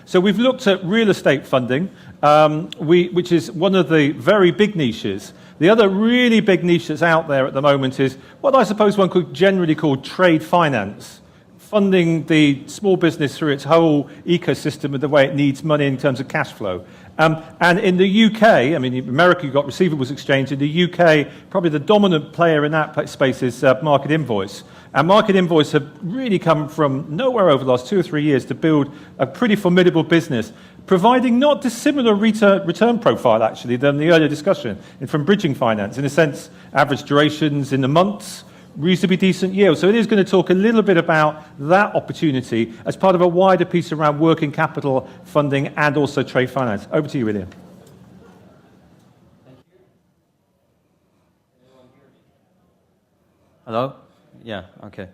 So we've looked at real estate funding, which is one of the very big niches. The other really big niche that's out there at the moment is what I suppose one could generally call trade finance, funding the small business through its whole ecosystem and the way it needs money in terms of cash flow. And in the UK, I mean, in America you've got receivables exchange. In the UK, probably the dominant player in that space is MarketInvoice. And MarketInvoice have really come from nowhere over the last 2 or 3 years to build a pretty formidable business, providing not dissimilar return profile, actually, than the earlier discussion, and from bridging finance. In a sense, average durations in the months, reasonably decent yield. So it is going to talk a little bit about that opportunity as part of a wider piece around working capital funding and also trade finance. Over to you, Ilya. Thank you. Anyone hear me? Hello? Yeah, okay.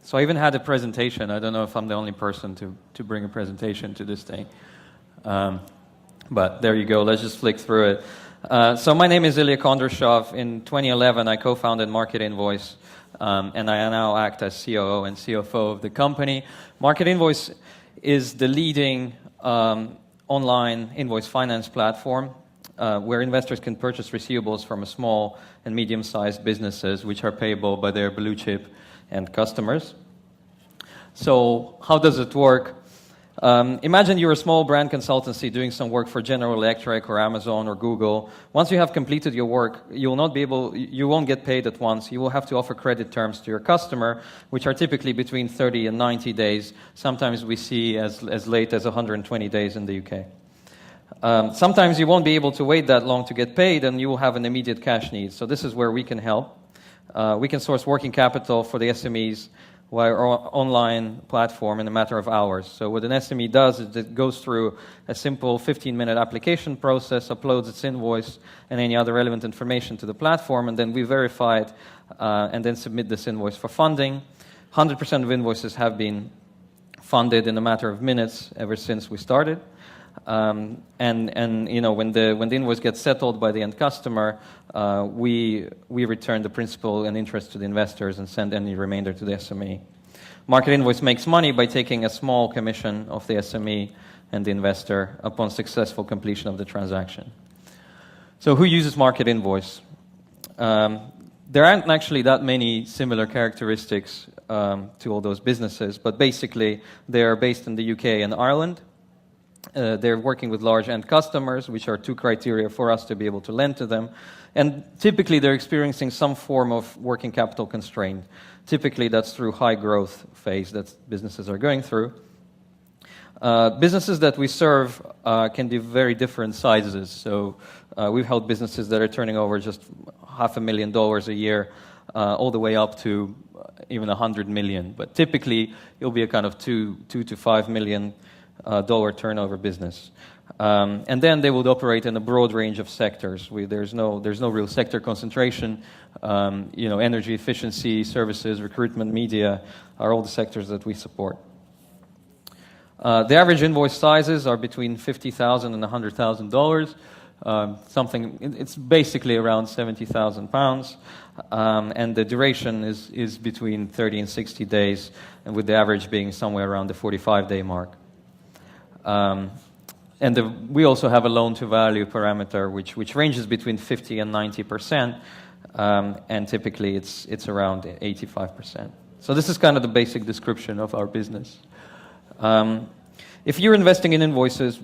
So I even had a presentation. I don't know if I'm the only person to bring a presentation to this thing. But there you go. Let's just flick through it. So my name is Ilya Kondrashov. In 2011, I co-founded MarketInvoice, and I now act as COO and CFO of the company. MarketInvoice is the leading online invoice finance platform where investors can purchase receivables from small and medium-sized businesses which are payable by their blue chip and customers. So how does it work? Imagine you're a small brand consultancy doing some work for General Electric or Amazon or Google. Once you have completed your work, you won't get paid at once. You will have to offer credit terms to your customer, which are typically between 30 and 90 days. Sometimes we see as late as 120 days in the UK. Sometimes you won't be able to wait that long to get paid, and you will have an immediate cash need. So this is where we can help. We can source working capital for the SMEs via our online platform in a matter of hours. So what an SME does is it goes through a simple 15-minute application process, uploads its invoice and any other relevant information to the platform, and then we verify it and then submit this invoice for funding. 100% of invoices have been funded in a matter of minutes ever since we started. And you know, when the invoice gets settled by the end customer, we return the principal and interest to the investors and send any remainder to the SME. MarketInvoice makes money by taking a small commission of the SME and the investor upon successful completion of the transaction. So who uses MarketInvoice? There aren't actually that many similar characteristics to all those businesses, but basically they are based in the UK and Ireland. They're working with large end customers, which are 2 criteria for us to be able to lend to them. And typically they're experiencing some form of working capital constraint. Typically that's through high growth phase that businesses are going through. Businesses that we serve can be very different sizes. So we've helped businesses that are turning over just $500,000 a year all the way up to even 100 million. But typically it'll be a kind of $2 to $5 million turnover business. And then they would operate in a broad range of sectors. There's no real sector concentration. You know, energy efficiency, services, recruitment, media are all the sectors that we support. The average invoice sizes are between $50,000 and $100,000. It's basically around £70,000. And the duration is between 30 and 60 days, and with the average being somewhere around the 45-day mark. And we also have a loan-to-value parameter, which ranges between 50 and 90%, and typically it's around 85%. So this is kind of the basic description of our business. If you're investing in invoices,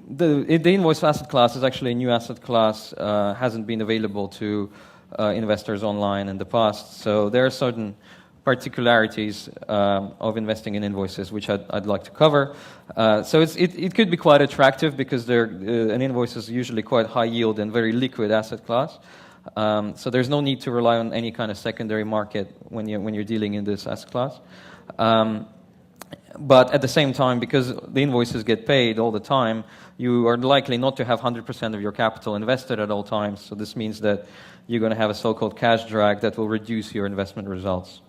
the invoice asset class is actually a new asset class, hasn't been available to investors online in the past. So there are certain particularities of investing in invoices, which I'd like to cover. So it could be quite attractive because an invoice is usually quite high yield and very liquid asset class. So there's no need to rely on any kind of secondary market when you're dealing in this asset class. But at the same time, because the invoices get paid all the time, you are likely not to have 100% of your capital invested at all times. So this means that you're going to have a so-called cash drag that will reduce your investment results.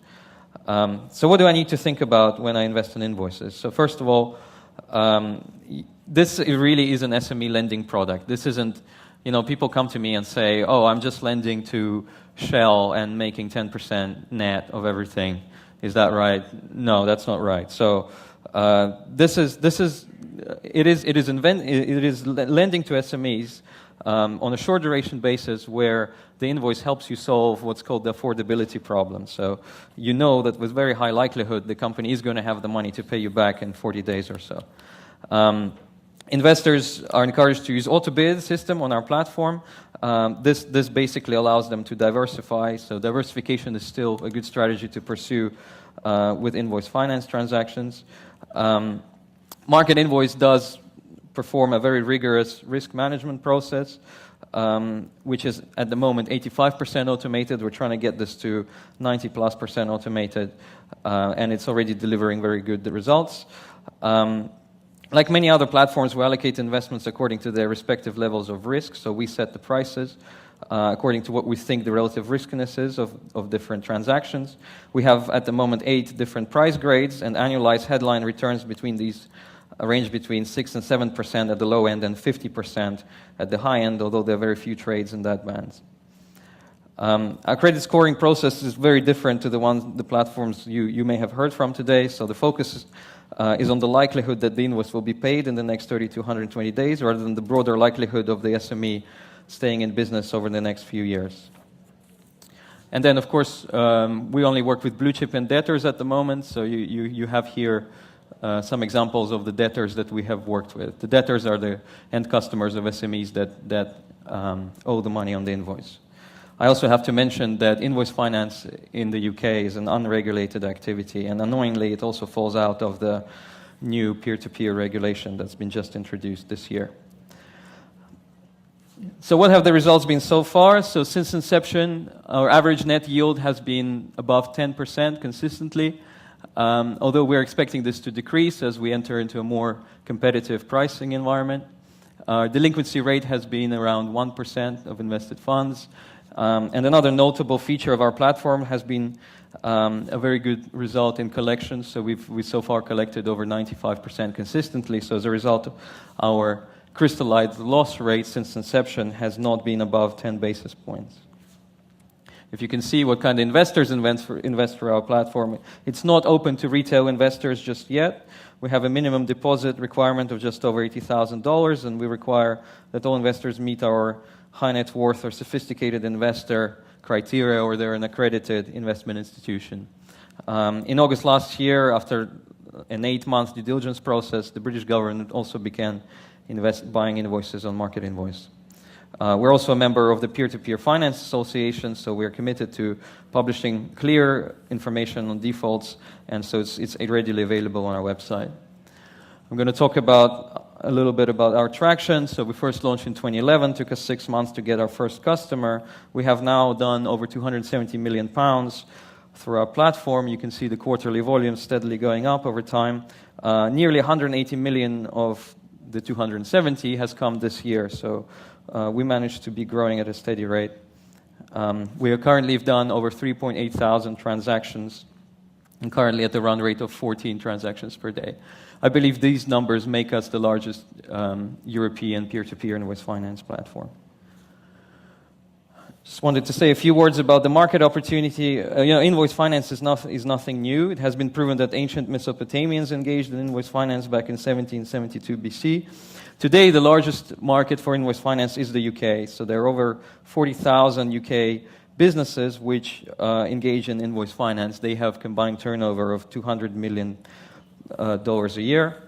So what do I need to think about when I invest in invoices? So first of all, this really is an SME lending product. This isn't, you know, people come to me and say, oh, I'm just lending to Shell and making 10% net of everything. Is that right? No, that's not right. So It is lending to SMEs on a short duration basis where the invoice helps you solve what's called the affordability problem. So you know that with very high likelihood the company is going to have the money to pay you back in 40 days or so. Investors are encouraged to use auto-bid system on our platform. This basically allows them to diversify. So diversification is still a good strategy to pursue with invoice finance transactions. MarketInvoice does perform a very rigorous risk management process, which is at the moment 85% automated. We're trying to get this to 90+% automated, and it's already delivering very good results. Like many other platforms, we allocate investments according to their respective levels of risk. So we set the prices according to what we think the relative riskiness is of different transactions. We have at the moment 8 different price grades, and annualized headline returns between these range between 6 and 7% at the low end and 50% at the high end, although there are very few trades in that band. Our credit scoring process is very different to the platforms you may have heard from today. So the focus is on the likelihood that the invoice will be paid in the next 30 to 120 days, rather than the broader likelihood of the SME staying in business over the next few years. And then, of course, we only work with blue chip and debtors at the moment. So you have here some examples of the debtors that we have worked with. The debtors are the end customers of SMEs that owe the money on the invoice. I also have to mention that invoice finance in the UK is an unregulated activity, and annoyingly it also falls out of the new peer-to-peer regulation that's been just introduced this year. So what have the results been so far? So since inception, our average net yield has been above 10% consistently, although we're expecting this to decrease as we enter into a more competitive pricing environment. Our delinquency rate has been around 1% of invested funds. And another notable feature of our platform has been a very good result in collections. So we've so far collected over 95% consistently. So as a result, our crystallized loss rate since inception has not been above 10 basis points. If you can see what kind of investors invest for our platform, it's not open to retail investors just yet. We have a minimum deposit requirement of just over $80,000, and we require that all investors meet our high net worth or sophisticated investor criteria, or they're an accredited investment institution. In August last year, after an 8-month due diligence process, the British government also began buying invoices on MarketInvoice. We're also a member of the Peer-to-Peer Finance Association, so we're committed to publishing clear information on defaults, and so it's readily available on our website. I'm going to talk a little bit about our traction. So we first launched in 2011, took us 6 months to get our first customer. We have now done over £270 million through our platform. You can see the quarterly volume steadily going up over time. Nearly 180 million of the 270 has come this year, so we managed to be growing at a steady rate. We are currently done over 3.8 thousand transactions, and currently at the run rate of 14 transactions per day. I believe these numbers make us the largest European peer-to-peer invoice finance platform. Just wanted to say a few words about the market opportunity. Invoice finance is nothing new. It has been proven that ancient Mesopotamians engaged in invoice finance back in 1772 BC. Today, the largest market for invoice finance is the UK. So there are over 40,000 UK businesses which engage in invoice finance. They have combined turnover of $200 million a year.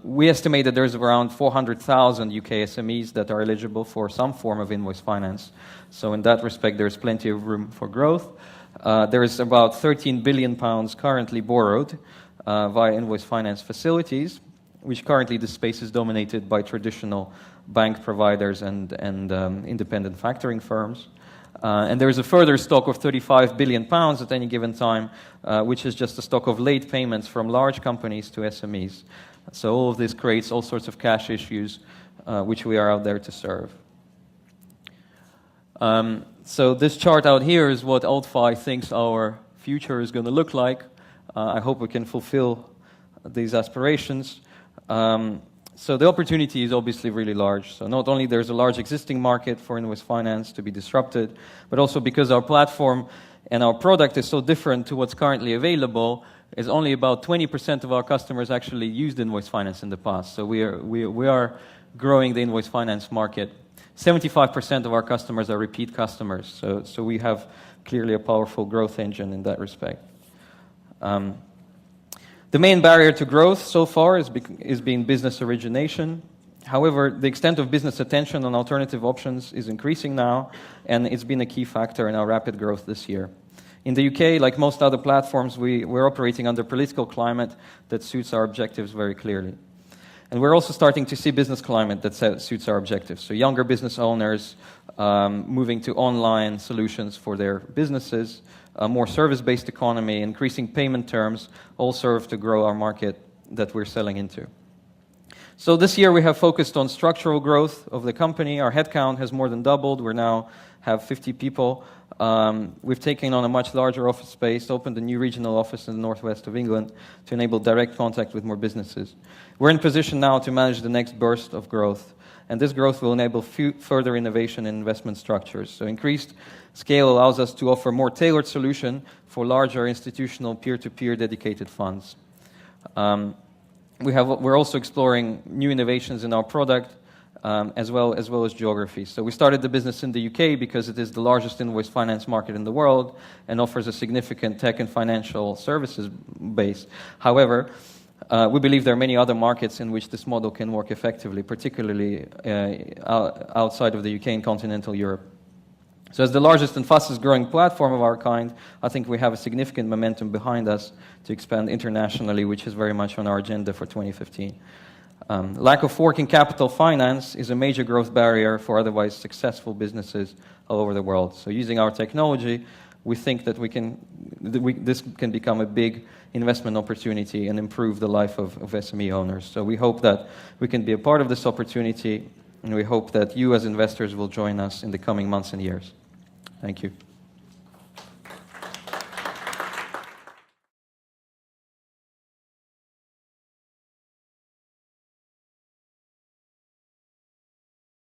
We estimate that there's around 400,000 UK SMEs that are eligible for some form of invoice finance. So in that respect, there's plenty of room for growth. There is about £13 billion currently borrowed via invoice finance facilities, which currently the space is dominated by traditional bank providers and independent factoring firms. And there is a further stock of £35 billion at any given time, which is just a stock of late payments from large companies to SMEs. So all of this creates all sorts of cash issues, which we are out there to serve. So this chart out here is what AltFi thinks our future is going to look like. I hope we can fulfill these aspirations. So the opportunity is obviously really large. So not only there's a large existing market for invoice finance to be disrupted, but also because our platform and our product is so different to what's currently available, is only about 20% of our customers actually used invoice finance in the past. So we are growing the invoice finance market. 75% of our customers are repeat customers. So we have clearly a powerful growth engine in that respect. The main barrier to growth so far is being business origination. However, the extent of business attention on alternative options is increasing now, and it's been a key factor in our rapid growth this year. In the UK, like most other platforms, we're operating under a political climate that suits our objectives very clearly. And we're also starting to see business climate that suits our objectives. So younger business owners moving to online solutions for their businesses, a more service-based economy, increasing payment terms, all serve to grow our market that we're selling into. So this year we have focused on structural growth of the company. Our headcount has more than doubled. We now have 50 people. We've taken on a much larger office space, opened a new regional office in the northwest of England to enable direct contact with more businesses. We're in position now to manage the next burst of growth, and this growth will enable further innovation in investment structures. So increased scale allows us to offer more tailored solution for larger institutional peer-to-peer dedicated funds. We're also exploring new innovations in our product, as well as geography. So we started the business in the UK because it is the largest invoice finance market in the world and offers a significant tech and financial services base. However, we believe there are many other markets in which this model can work effectively, particularly outside of the UK and continental Europe. So as the largest and fastest growing platform of our kind, I think we have a significant momentum behind us to expand internationally, which is very much on our agenda for 2015. Lack of working capital finance is a major growth barrier for otherwise successful businesses all over the world. So using our technology, we think that this can become a big investment opportunity and improve the life of SME owners. So we hope that we can be a part of this opportunity, and we hope that you as investors will join us in the coming months and years. Thank you.